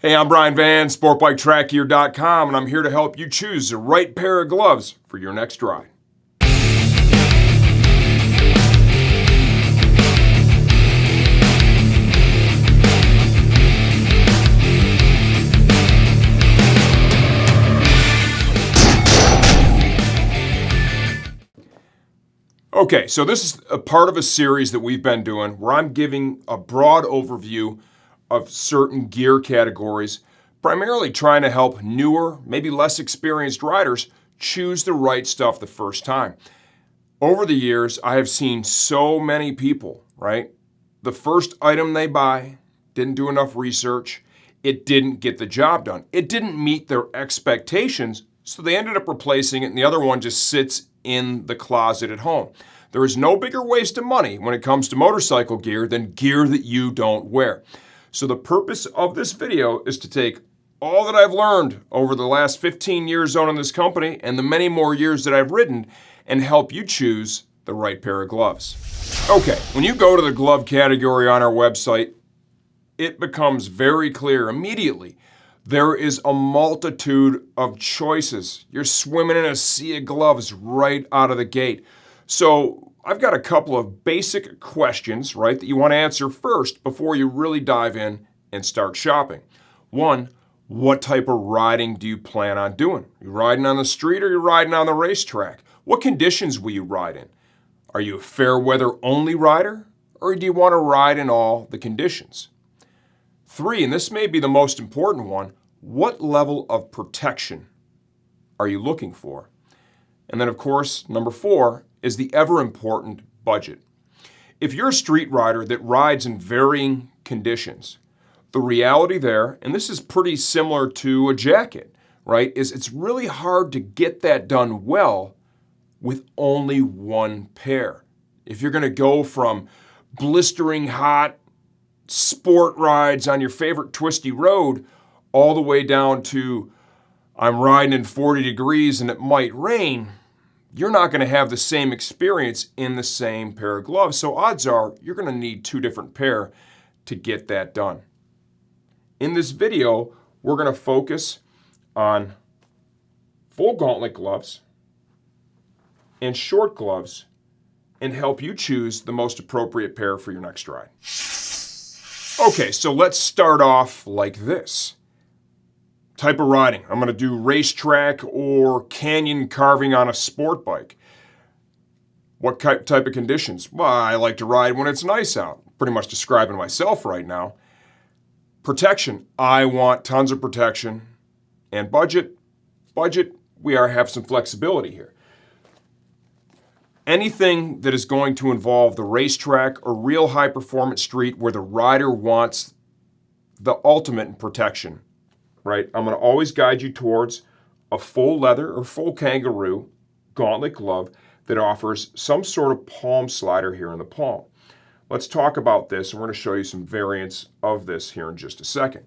Hey, I'm Brian Van, SportbikeTrackGear.com, and I'm here to help you choose the right pair of gloves for your next ride. Okay, so this is a part of a series that we've been doing where I'm giving a broad overview of certain gear categories, primarily trying to help newer, maybe less experienced riders choose the right stuff the first time. Over the years, I have seen so many people, right? The first item they buy didn't do enough research. It didn't get the job done. It didn't meet their expectations, so they ended up replacing it, and the other one just sits in the closet at home. There is no bigger waste of money when it comes to motorcycle gear than gear that you don't wear. So the purpose of this video is to take all that I've learned over the last 15 years owning this company and the many more years that I've ridden and help you choose the right pair of gloves. Okay, when you go to the glove category on our website, it becomes very clear immediately. There is a multitude of choices. You're swimming in a sea of gloves right out of the gate. So I've got a couple of basic questions, right, that you want to answer first before you really dive in and start shopping. One, what type of riding do you plan on doing? Are you riding on the street or are you riding on the racetrack? What conditions will you ride in? Are you a fair weather only rider, or do you want to ride in all the conditions? Three, and this may be the most important one, what level of protection are you looking for? And then, of course, number four is the ever-important budget. If you're a street rider that rides in varying conditions, the reality there, and this is pretty similar to a jacket, right, is it's really hard to get that done well with only one pair. If you're going to go from blistering hot sport rides on your favorite twisty road all the way down to I'm riding in 40 degrees and it might rain, you're not going to have the same experience in the same pair of gloves. So odds are you're going to need two different pair to get that done. In this video, we're going to focus on full gauntlet gloves and short gloves and help you choose the most appropriate pair for your next ride. Okay, so let's start off like this. Type of riding. I'm going to do racetrack or canyon carving on a sport bike. What type of conditions? Well, I like to ride when it's nice out. Pretty much describing myself right now. Protection. I want tons of protection. And budget. We have some flexibility here. Anything that is going to involve the racetrack or real high performance street where the rider wants the ultimate in protection, right? I'm going to always guide you towards a full leather or full kangaroo gauntlet glove that offers some sort of palm slider here in the palm. Let's talk about this, and we're going to show you some variants of this here in just a second.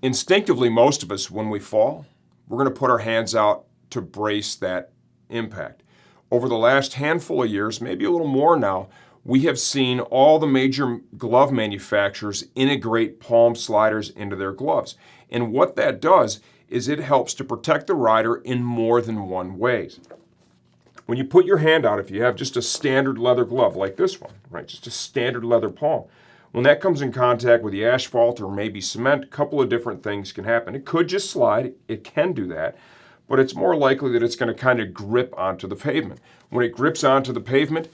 Instinctively, most of us, when we fall, we're going to put our hands out to brace that impact. Over the last handful of years, maybe a little more now, we have seen all the major glove manufacturers integrate palm sliders into their gloves. And what that does is it helps to protect the rider in more than one way. When you put your hand out, if you have just a standard leather glove like this one, right, just a standard leather palm, when that comes in contact with the asphalt or maybe cement, a couple of different things can happen. It could just slide, it can do that, but it's more likely that it's going to kind of grip onto the pavement. When it grips onto the pavement,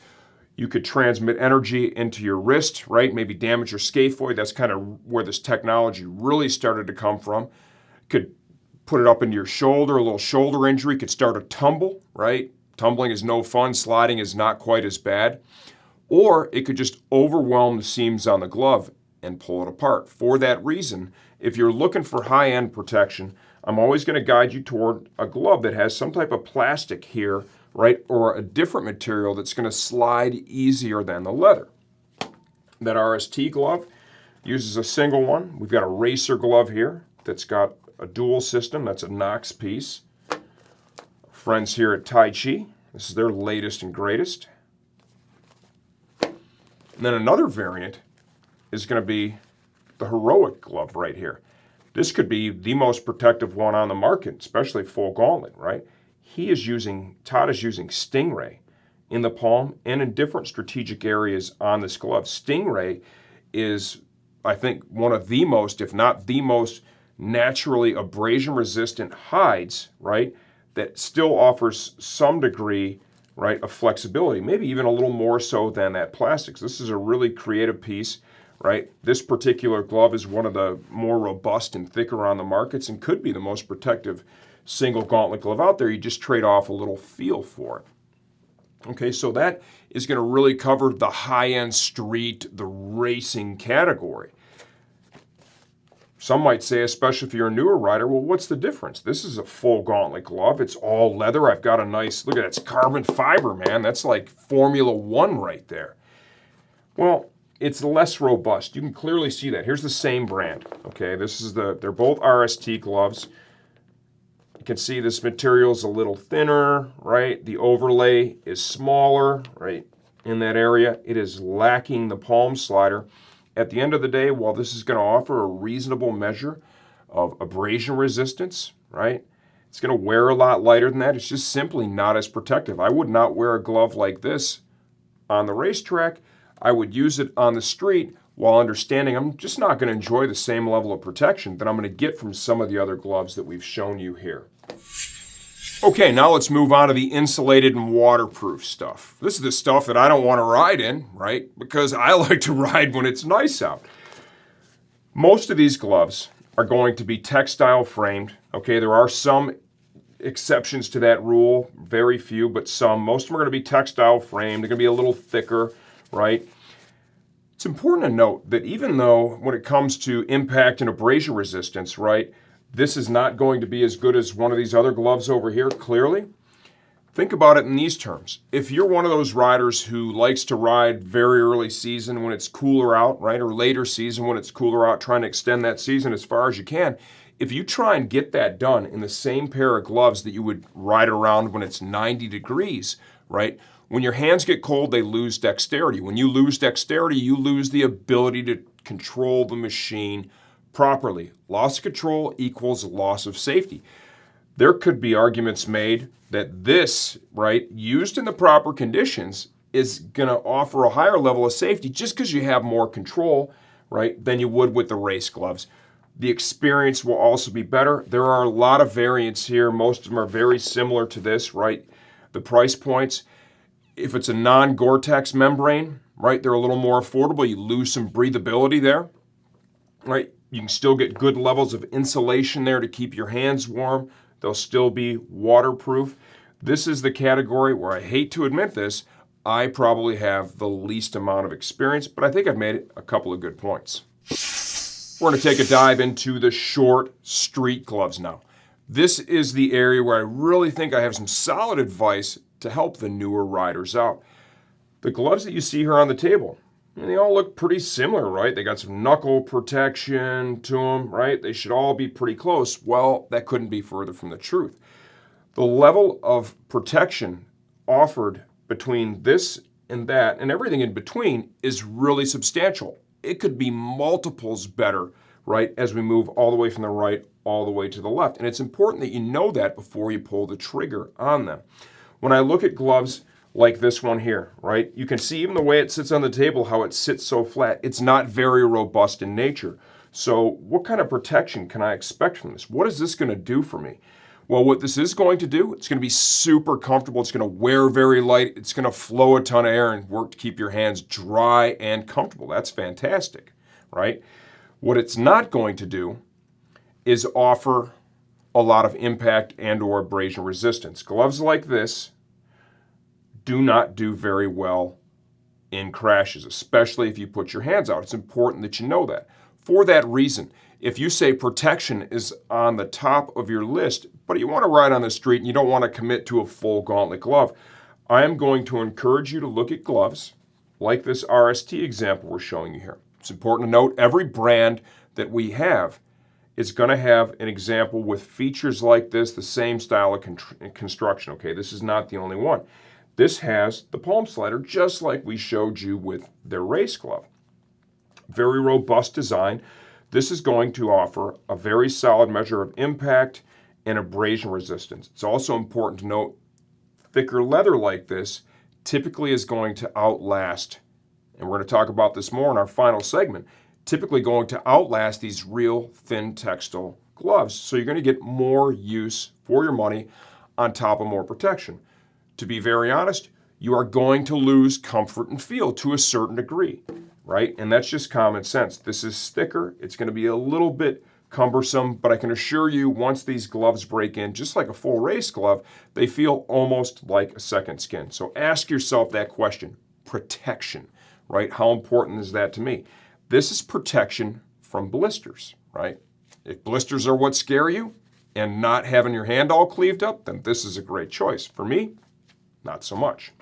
you could transmit energy into your wrist, right? Maybe damage your scaphoid. That's kind of where this technology really started to come from. Could put it up into your shoulder, a little shoulder injury, could start a tumble, right? Tumbling is no fun, sliding is not quite as bad. Or it could just overwhelm the seams on the glove and pull it apart. For that reason, if you're looking for high-end protection, I'm always going to guide you toward a glove that has some type of plastic here, right, or a different material that's going to slide easier than the leather. That RST glove uses a single one. We've got a racer glove here that's got a dual system. That's a Knox piece. Friends here at Tai Chi, this is their latest and greatest. And then another variant is going to be the Heroic glove right here. This could be the most protective one on the market, especially full gauntlet, right? Todd is using Stingray in the palm and in different strategic areas on this glove. Stingray is, I think, one of the most, if not the most, naturally abrasion-resistant hides, right, that still offers some degree, right, of flexibility, maybe even a little more so than that plastics. This is a really creative piece, right? This particular glove is one of the more robust and thicker on the markets and could be the most protective single gauntlet glove out there. You just trade off a little feel for it. Okay, so that is going to really cover the high-end street, the racing category. Some might say, especially if you're a newer rider, well, what's the difference? This is a full gauntlet glove. It's all leather. I've got a nice, look at that, it's carbon fiber, man. That's like Formula One right there. Well, it's less robust. You can clearly see that. Here's the same brand, okay? They're both RST gloves. You can see this material is a little thinner, right? The overlay is smaller, right, in that area. It is lacking the palm slider. At the end of the day, while this is going to offer a reasonable measure of abrasion resistance, right, it's going to wear a lot lighter than that. It's just simply not as protective. I would not wear a glove like this on the racetrack. I would use it on the street while understanding I'm just not going to enjoy the same level of protection that I'm going to get from some of the other gloves that we've shown you here. Okay, now let's move on to the insulated and waterproof stuff. This is the stuff that I don't want to ride in, right? Because I like to ride when it's nice out. Most of these gloves are going to be textile framed. Okay, there are some exceptions to that rule, very few, but some. Most of them are going to be textile framed. They're going to be a little thicker, right? It's important to note that even though when it comes to impact and abrasion resistance, right, this is not going to be as good as one of these other gloves over here, clearly. Think about it in these terms. If you're one of those riders who likes to ride very early season when it's cooler out, right, or later season when it's cooler out, trying to extend that season as far as you can, if you try and get that done in the same pair of gloves that you would ride around when it's 90 degrees, right, when your hands get cold, they lose dexterity. When you lose dexterity, you lose the ability to control the machine properly. Loss of control equals loss of safety. There could be arguments made that this, right, used in the proper conditions, is going to offer a higher level of safety just because you have more control, right, than you would with the race gloves. The experience will also be better. There are a lot of variants here. Most of them are very similar to this, right? The price points, if it's a non-Gore-Tex membrane, right, they're a little more affordable. You lose some breathability there, right? You can still get good levels of insulation there to keep your hands warm. They'll still be waterproof. This is the category where, I hate to admit this, I probably have the least amount of experience, but I think I've made a couple of good points. We're going to take a dive into the short street gloves now. This is the area where I really think I have some solid advice to help the newer riders out. The gloves that you see here on the table, and they all look pretty similar, right? They got some knuckle protection to them, right? They should all be pretty close. Well, that couldn't be further from the truth. The level of protection offered between this and that and everything in between is really substantial. It could be multiples better, right, as we move all the way from the right all the way to the left. And it's important that you know that before you pull the trigger on them. When I look at gloves like this one here, right? You can see even the way it sits on the table, how it sits so flat. It's not very robust in nature. So what kind of protection can I expect from this? What is this going to do for me? Well, what this is going to do, it's going to be super comfortable. It's going to wear very light. It's going to flow a ton of air and work to keep your hands dry and comfortable. That's fantastic, right? What it's not going to do is offer a lot of impact and or abrasion resistance. Gloves like this do not do very well in crashes, especially if you put your hands out. It's important that you know that. For that reason, if you say protection is on the top of your list, but you want to ride on the street and you don't want to commit to a full gauntlet glove, I am going to encourage you to look at gloves like this RST example we're showing you here. It's important to note every brand that we have is going to have an example with features like this, the same style of construction. Okay, this is not the only one. This has the palm slider just like we showed you with their race glove. Very robust design. This is going to offer a very solid measure of impact and abrasion resistance. It's also important to note thicker leather like this typically is going to outlast, and we're going to talk about this more in our final segment, typically going to outlast these real thin textile gloves. So you're going to get more use for your money on top of more protection. To be very honest, you are going to lose comfort and feel to a certain degree, right? And that's just common sense. This is thicker. It's going to be a little bit cumbersome, but I can assure you once these gloves break in, just like a full race glove, they feel almost like a second skin. So ask yourself that question, protection, right? How important is that to me? This is protection from blisters, right? If blisters are what scare you and not having your hand all cleaved up, then this is a great choice. For me, not so much.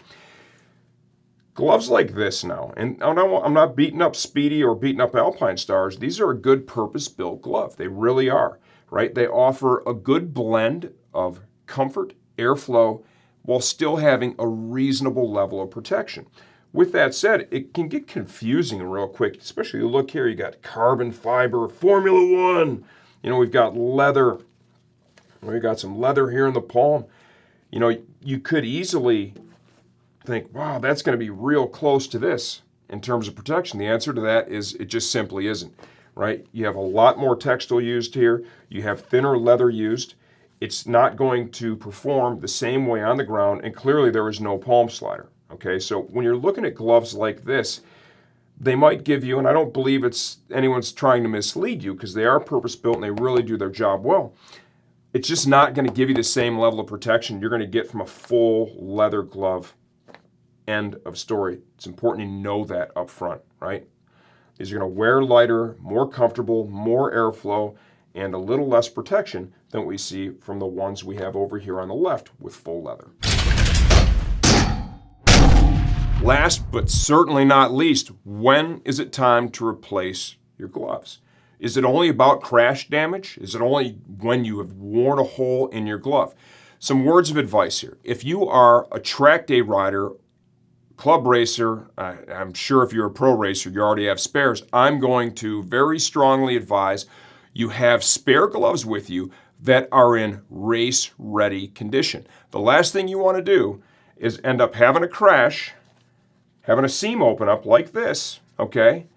Gloves like this now, and I'm not beating up Speedy or beating up Alpine Stars. These are a good purpose-built glove. They really are, right? They offer a good blend of comfort, airflow, while still having a reasonable level of protection. With that said, it can get confusing real quick, especially you look here, you got carbon fiber, Formula One, we've got leather. We've got some leather here in the palm. You could easily think, wow, that's going to be real close to this in terms of protection. The answer to that is it just simply isn't, right? You have a lot more textile used here. You have thinner leather used. It's not going to perform the same way on the ground, and clearly there is no palm slider, okay? So when you're looking at gloves like this, they might give you, and I don't believe anyone's trying to mislead you because they are purpose-built and they really do their job well. It's just not going to give you the same level of protection you're going to get from a full leather glove. End of story. It's important to know that up front, right? These are going to wear lighter, more comfortable, more airflow, and a little less protection than what we see from the ones we have over here on the left with full leather. Last but certainly not least, when is it time to replace your gloves? Is it only about crash damage? Is it only when you have worn a hole in your glove? Some words of advice here. If you are a track day rider, club racer, I'm sure if you're a pro racer, you already have spares. I'm going to very strongly advise you have spare gloves with you that are in race-ready condition. The last thing you want to do is end up having a crash, having a seam open up like this, okay,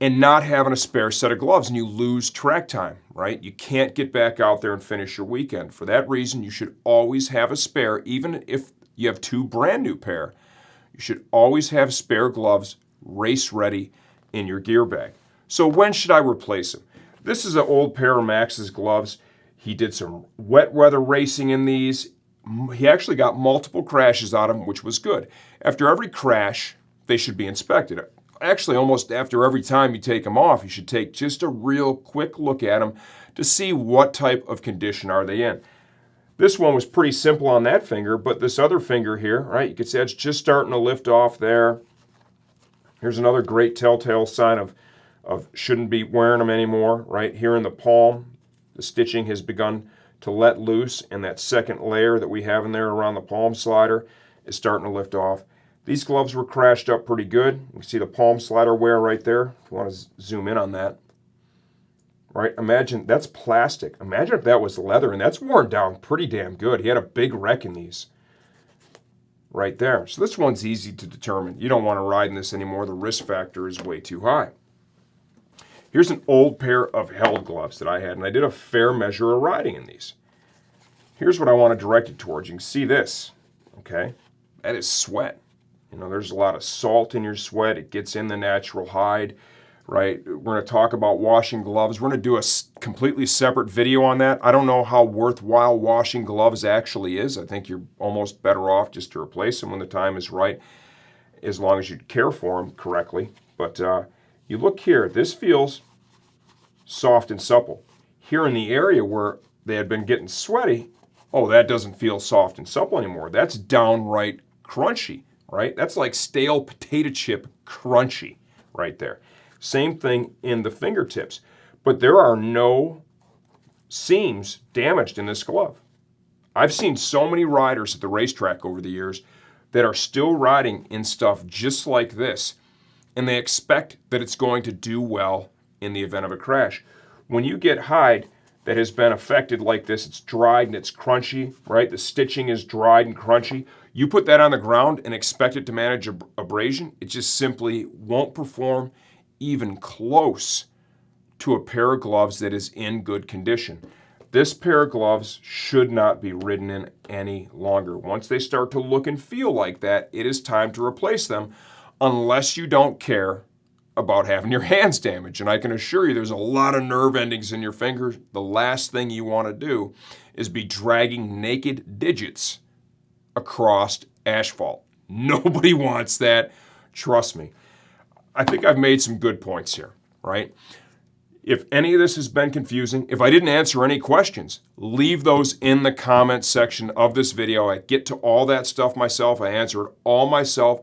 and not having a spare set of gloves, and you lose track time, right? You can't get back out there and finish your weekend. For that reason, you should always have a spare, even if you have two brand new pair. You should always have spare gloves race ready in your gear bag. So when should I replace them? This is an old pair of Max's gloves. He did some wet weather racing in these. He actually got multiple crashes out of them, which was good. After every crash, they should be inspected. Actually, almost after every time you take them off, you should take just a real quick look at them to see what type of condition are they in. This one was pretty simple on that finger, but this other finger here, right, you can see it's just starting to lift off there. Here's another great telltale sign of shouldn't be wearing them anymore, right? Here in the palm, the stitching has begun to let loose, and that second layer that we have in there around the palm slider is starting to lift off. These gloves were crashed up pretty good. You can see the palm slider wear right there, if you want to zoom in on that. Right, imagine, that's plastic. Imagine if that was leather, and that's worn down pretty damn good. He had a big wreck in these. Right there. So this one's easy to determine. You don't want to ride in this anymore. The risk factor is way too high. Here's an old pair of held gloves that I had, and I did a fair measure of riding in these. Here's what I want to direct it towards. You can see this, okay? That is sweat. There's a lot of salt in your sweat. It gets in the natural hide. Right, we're going to talk about washing gloves. We're going to do a completely separate video on that. I don't know how worthwhile washing gloves actually is. I think you're almost better off just to replace them when the time is right, as long as you care for them correctly. But you look here, this feels soft and supple. Here in the area where they had been getting sweaty, oh, that doesn't feel soft and supple anymore. That's downright crunchy, right? That's like stale potato chip crunchy right there. Same thing in the fingertips, but there are no seams damaged in this glove. I've seen so many riders at the racetrack over the years that are still riding in stuff just like this, and they expect that it's going to do well in the event of a crash. When you get hide that has been affected like this, it's dried and it's crunchy, right? The stitching is dried and crunchy. You put that on the ground and expect it to manage abrasion, it just simply won't perform even close to a pair of gloves that is in good condition. This pair of gloves should not be ridden in any longer. Once they start to look and feel like that, it is time to replace them, unless you don't care about having your hands damaged. And I can assure you there's a lot of nerve endings in your fingers. The last thing you want to do is be dragging naked digits across asphalt. Nobody wants that. Trust me. I think I've made some good points here, right? If any of this has been confusing, if I didn't answer any questions, leave those in the comments section of this video. I get to all that stuff myself. I answer it all myself,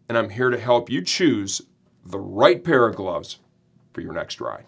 and I'm here to help you choose the right pair of gloves for your next ride.